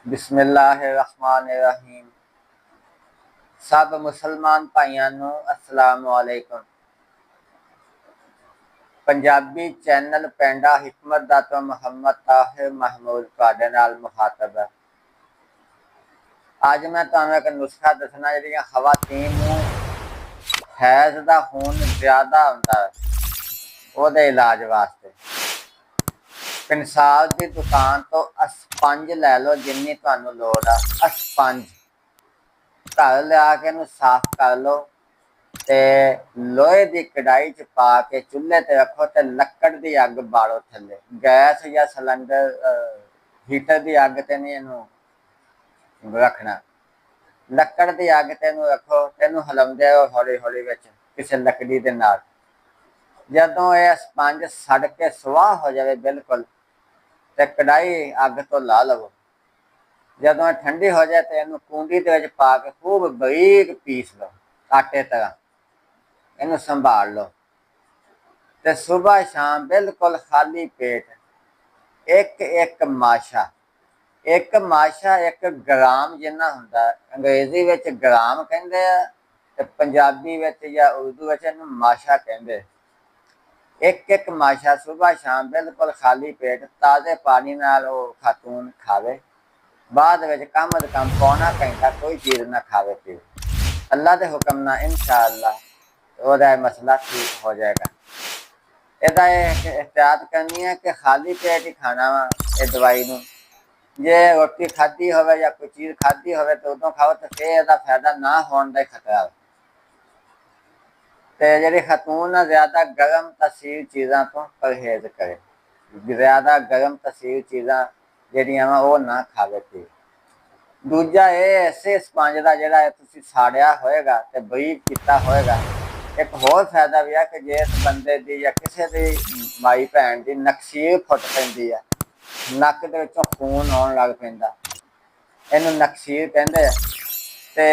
बिस्मिल्लाहिर्रहमानिर्रहीम। सब मुसलमान भाइयों ਨੂੰ अस्सलाम वालेकुम। पंजाबी चैनल पेंडा हिकमत दा तो मुहम्मद ताहिर महमूद तुहाडे नाल मुखातब है। अज मैं तुहानू एक नुस्खा दसना जिहड़ियां खवातीन नू हैज़ दा खून ज़्यादा हुंदा है ਉਹਦੇ इलाज वास्ते। पिनसाल की दुकान तो अस्पंज लै लो जिन्नी तुहानू लोड़ आ। अस्पंज घर लिया के साफ कर लो ते लोहे की कढ़ाई च पा के चूल्हे ते रखो ते लक्कड़ की अग बालो थले। गैस या सिलेंडर हीटर की अग ते नहीं इनू रखना। लक्कड़ की अग ते रखो तेनू हिलाउंदे रहो हौली हौली विच किसी लकड़ी दे नाल। जदों यह स्पंज सड़ के सुआह हो जाए बिल्कुल तो कढ़ाई अग तो ला लवो। जदों ठंडी हो जाए तो इनू कूंडी दे विच पा के खूब बरीक पीस लो आटे तरह। इनू संभाल लो तो सुबह शाम बिल्कुल खाली पेट एक एक माशा एक ग्राम जिन्ना हुंदा। अंग्रेजी विच ग्राम कहंदे आ ते पंजाबी विच या उर्दू विच इनू माशा कहंदे। एक एक माशा सुबह शाम बिल्कुल खाली पेट ताज़े पानी नाल वो खातून खावे। बाद विच कम अज कम पौना घंटा कोई चीज़ ना खावे पीवे। अल्लाह के हुक्म ना इंशाअल्लाह वह मसला ठीक हो जाएगा। ਇਹਦਾ एहतियात करनी है कि खाली पेट ही खाना वा ये दवाई नूं। जे रोटी खाधी होवे या कोई चीज़ खाधी होवे तो उदों खाओ तो फिर इसदा फायदा ना होने का खतरा। तो जी खतून है ज़्यादा गर्म तसीर चीज़ों तो परहेज करे। ज़्यादा गर्म तसीर चीज़ां जिहड़ियां वा वो ना खावे पीवे। दूजा ये इसे स्पंज का जोड़ा तुसीं साड़िया होएगा तो बरीक किया होएगा। एक होर फायदा भी है कि जिस बंदे की या किसी की माई भैन की नक्सीर फुट पैंदी है, नक दे विचों खून आउण लग पैंदा, इनू नक्सीर कहंदे आ। ते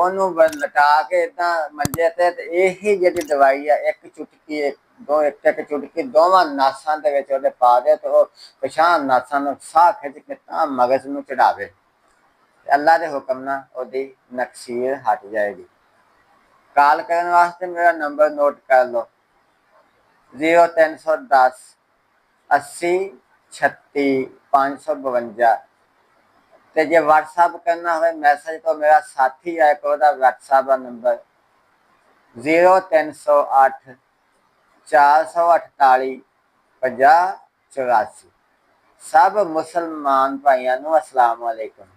ओनू लटा के इदां मंजे ते यही जिहड़ी दवाई है एक चुटकी एक चुटकी दोवां नासां दे विच ओहदे पा दे तो पिछां नासां नूं साह खिच के तां मगज नूं चढ़ावे। अल्लाह के हुक्म नाल ओहदी नक्सीर हट जाएगी। कॉल करने वास्ते मेरा नंबर नोट कर लो 0310 80 36 552। तो जे व्हाट्सअप करना हो मैसेज तो मेरा साथी है एक व्हाट्सअप का नंबर 0308 448 50 84। सब मुसलमान भाइयों अस्सलाम वालेकुम।